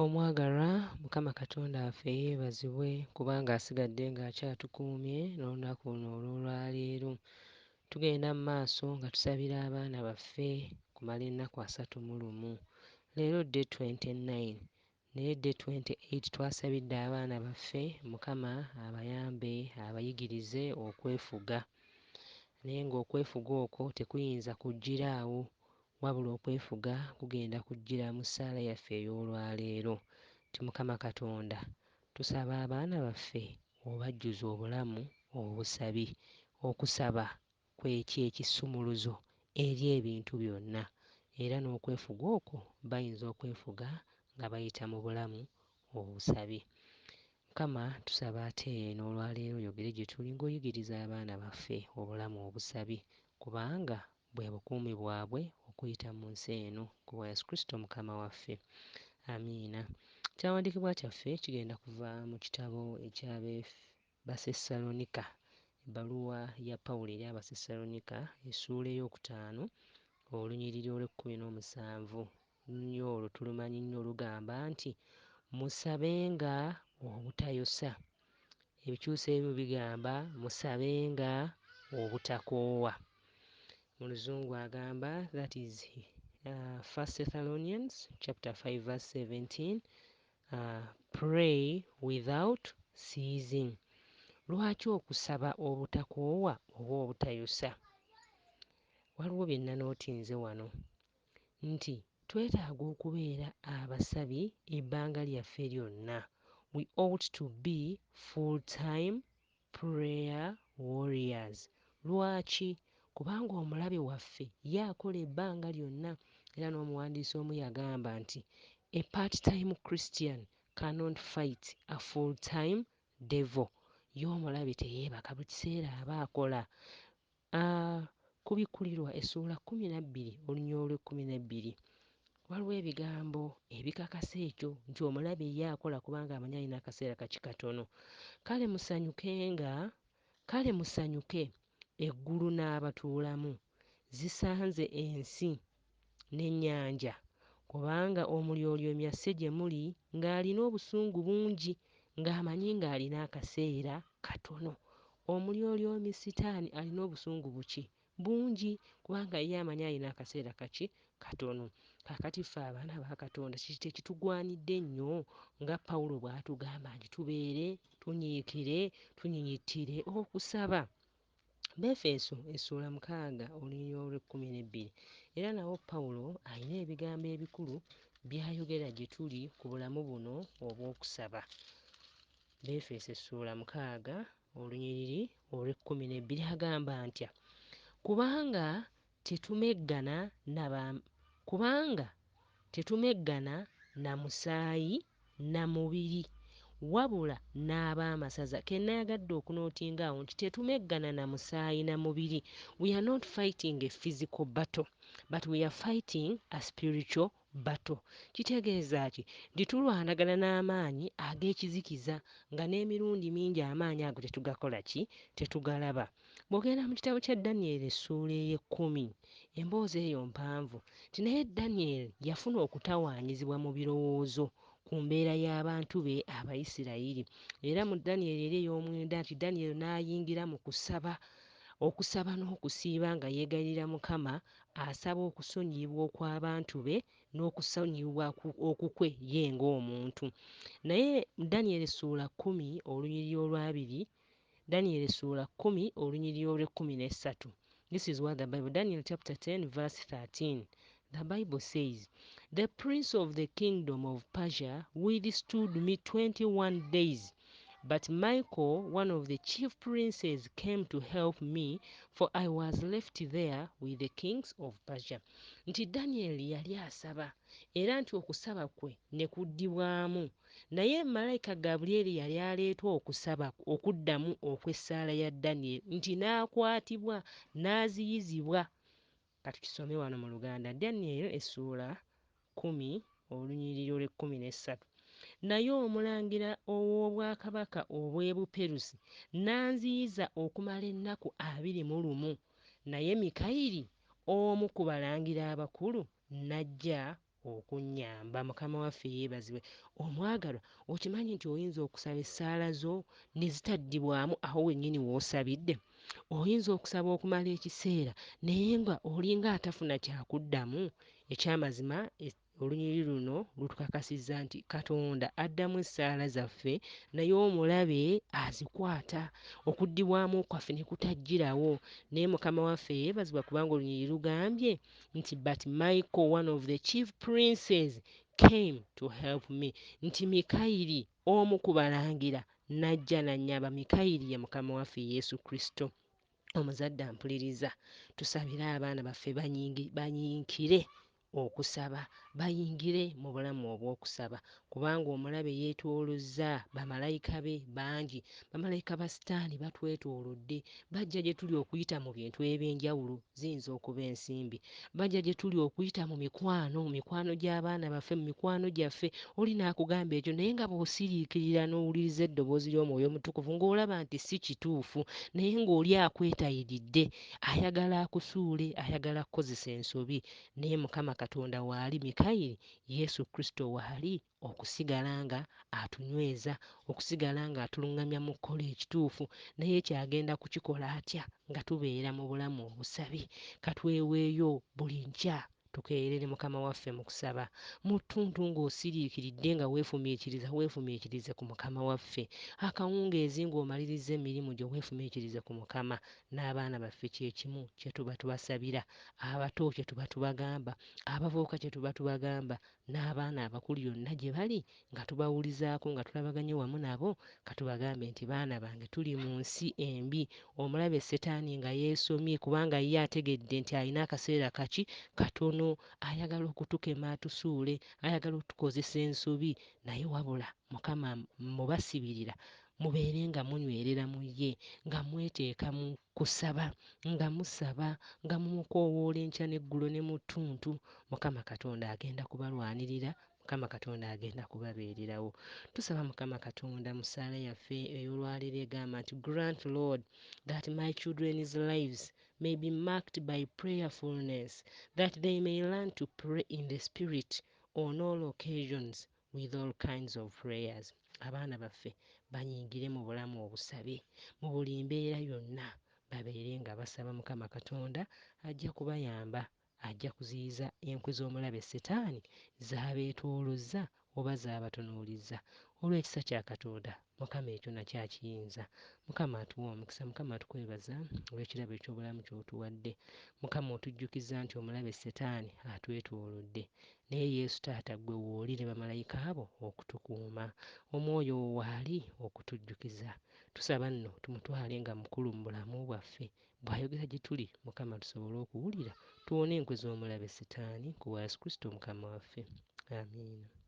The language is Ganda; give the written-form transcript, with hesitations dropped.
Omwagalwa Mukama Katonda waffe yeebazibwe kubanga asigadde ng'akyatukuumye n'olunaku luno olw'olwaleero. Tugenda mu maaso nga tusabira abaana baffe kumala ennaku 31. Leero day 29 naye day 28 twasabidde abaana baffe Mukama abayambe abayigirize okwefuga. Naye ng'okwefuga okwo tekuyinza kujjira awo, wabula okwefuga kugenda kujjira mu ssaala yaffe ey'olwaleero. Ti Mukama Katonda tusaba abaana baffe obajjuza obulamu obusabi. Okusaba kweki ekisumuluzo eri ebintu byonna, era n'okwefuga okwo bayinza okwefuga nga bayita mu bulamu obusabi. Mukama tusaba ate n'olwaleero oyogere gye tuli ng'oyigiriza abaana baffe obulamu obusabi, kubanga bwe bukuumi bwabwe okuyita mu nsi eno, ku bwa Yesu Kristo Mukama waffe. Amiina. Ekyawandiikibwa kyaffe kigenda kuva mu kitabo Bassessalonika, ebbaluwa ya Pawulo eri Abasassalonika, essuula ey'okutaano olunyiriri olw'17. Olunyiriri olwo tulumanyi nnyo olugamba nti musabenga obutayosa. Ebikyusa ebimu bigamba musabenga obutakoowa. Mu Luzungu agamba that is 1 Thessalonians chapter 5 verse 17, pray without ceasing. Lwaki okusaba obutakoowa oba obutayosa? Waliwo bye nanootinze wano nti twetaaga okubeera abasabi ebbanga lyaffe lyonna. We ought to be full-time prayer warriors. Lwaki? Kubanga omulabe waffe ye akola ebbanga lyonna, era n'omuwandiisi omu yagamba nti a part-time Christian cannot fight a full-time devil. Ye omulabe teyeebaka buli kiseera aba akola. Kubikkulirwa essuula 12 olunyiriri olw'12 waliwo ebigambo ebikakasa ekyo nti omulabe ye akola kubanga amanyi alina akaseera kaki katono. Kale musanyuke eggulu n'abatuulamu, zisanze ensi n'ennyanja, kubanga omulyolyomya asse gye muli ng'alina obusungu bungi, ng'amanyi ng'alina akaseera katono. Omulyolyomi Sitaani alina obusungu buki? Bungi, kubanga ye amanyi alina akaseera kaki katono. Kaakati ffe abaana ba Katonda kiki tekitugwanidde nnyo nga Pawulo bw'atugamba nti tubeere tunyiikire, tunyinyitire okusaba. Befeso essuula 6 olunyiriri olw'12. Era nawo Pawulo alina ebigambo ebikulu by'ayogera gye tuli ku bulamu buno obw'okusaba. Befeso essuula 6 olunyiriri olw'12 agamba ntya? Kubanga tetumeggana na musaayi na mubiri, wabula n'ab'amasaza. Ke nayagadde okunootinga awo nti tetumeggana na musaayi na mubiri. We are not fighting a physical battle, but we are fighting a spiritual battle. Kitegeeza ki? Nti tulwanagana n'amaanyi ag'ekizikiza, nga n'emirundi mingi amaanyi ago tetugakola ki? Tetugalaba. Bw'ogenda mu kitabo kya Danyeri essuula ey'e10, emboozi eyo mpanvu, nti naye Danyeri yafuna okutawaanyizibwa mu birowoozo ku mbeera y'abantu be Abayisirayiri. Era mu Danyeri eri ey'omwenda nti Danyeri n'ayingira mu okusaba n'okusiiba nga yeegayirira Mukama, asaba okusonyiyibwa okw'abantu be n'okusonyiyibwa okukwe ye ng'omuntu. Naye Danyeri essuula 10 olunyiriri olw'2, Danyeri essuula 10 olunyiriri olw'13. This is what the Bible, Daniel chapter 10 verse 13. The Bible says, the prince of the kingdom of Persia withstood me 21 days. But Michael, one of the chief princes, came to help me, for I was left there with the kings of Persia. Nti Danyeri yali asaba, era nti okusaba kwe ne kuddibwamu. Naye malayika Gabulyeri yali aleetwa okusaba okuddamu okw'essaala ya Danyeri, nti n'akwatibwa n'aziyizibwa. Kati kisome wano mu Luganda. Danyeri essuula 10 olunyiriri olw'13. Naye omulangira ow'obwakabaka obw'e Buperusi n'anziyiza okumala ennaku 21. Naye Mikayiri omu ku balangira abakulu n'ajja okunnyamba. Mukama waffe yeebazibwe. Omwagalwa, okimanyi nti oyinza okusaba essaala zo ne zitaddibwamu awo wennyini w'osabidde? Oyinza okusaba okumala ekiseera naye nga olinga atafuna kyakuddamu. Ekyamazima olunyiriri luno lutukakasizza nti Katonda addamu essaala zaffe naye omulabe azikwata. Okuddibwamu kwaffe ne kutajjirawo. Naye Mukama waffe yeebazibwa kubanga olunyiriri lugambye nti but Michael, one of the chief princes, came to help me. Nti Mikayiri, omu ku balangira, n'ajja n'annyamba. Mikayiri ye Mukama waffe Yesu Kristo. Omuzadde ampuliriza, tusabire abaana baffe banyiikire okusaba, bayingire mu bulamu obw'okusaba, kubanga omulabe yeetoolozza bamalayika be bangi. Bamalayika ba Sitaani batwetoolodde, bajja gye tuli okuyita mu bintu eby'enjawulo, ziyinza okuba ensimbi. Bajja gye tuli okuyita mu mikwano gy'abaana baffe, mu mikwano gyaffe. Oli n'akugamba ekyo naye nga bw'osiriikirira n'owuliriza eddoboozi ly'Omwoyo Omutukuvu ng'olaba nti si kituufu, naye ng'oli akwetayiridde, ayagala akusuule, ayagala kukozesa ensobi. Naye Mukama Katonda waali, Mikayiri, Yesu Kristo waali, okusigala nga atunyweza, okusigala nga atuluŋŋamya mu kkola ekituufu. Naye kyagenda kukikola atya? Nga tubeera mu bulamu obusabi. Katweweeyo buli nkya tukeerere Mukama waffe mu kusaba. Mu ttuntu ng'osiriikiridde nga weefumiitirize ku Mukama waffe. Akawungeezi ng'omaliriza emirimu gyo weefumiitirize ku Mukama. N'abaana baffe kye kimu kye tuba tubasabira. Abato kye tuba tubagamba, abavubuka kye tuba tubagamba, n'abaana abakulu yonna gye bali nga tubawulizaako, nga tulabaganye wamu nabo, katubagambe nti baana bange tuli mu nsi embi. Omulabe Setaani nga yeesomye kubanga ye ategedde nti alina akaseera katono, ayagala okutukema atusuule, ayagala okutukozesa ensobi. Naye wabula Mukama mubasibirira mubeere nga munywerera mu ye, nga mweteeka mu kusaba, nga musaba, nga mumukoowoola enkya n'eggulo ne mu ttuntu. Mukama Katonda agenda kubalwanirira, Mukama Katonda agenda kubabeererawo. Tusaba Mukama Katonda mu ssaala yaffe ey'olwaleero egamba nti grant Lord that my children's lives may be marked by prayerfulness, that they may learn to pray in the spirit on all occasions with all kinds of prayers. Abaana baffe banyingire mu bulamu obusabe, mu buli mbeera yonna babeere nga basaba. Mukama Katonda ajja kubayamba, ajja kuziyiza enkwe z'omulabe Setaani z'abeetoolozza oba z'abatunuulizza. Olw'ekisa kya Katonda, Mukama ekyo nakyo akiyinza. Mukama atuwa omukisa, Mukama tukwebaza olw'ekirabo eky'obulamu ky'otuwadde. Mukama otujjukiza nti omulabe Setaani atwetoolodde, naye Yesu Taata ggwe w'oli ne bamalayika abo okutukuuma, Omwoyo wo waali okutujjukiza. Tusaba nno tumutwale nga mukulu mu bulamu bwaffe, bw'ayogera gye tuli Mukama tusobole okuwulira, tuwone enkwe z'omulabe Setaani, ku bwa Yesu Kristo Mukama waffe. Amiina.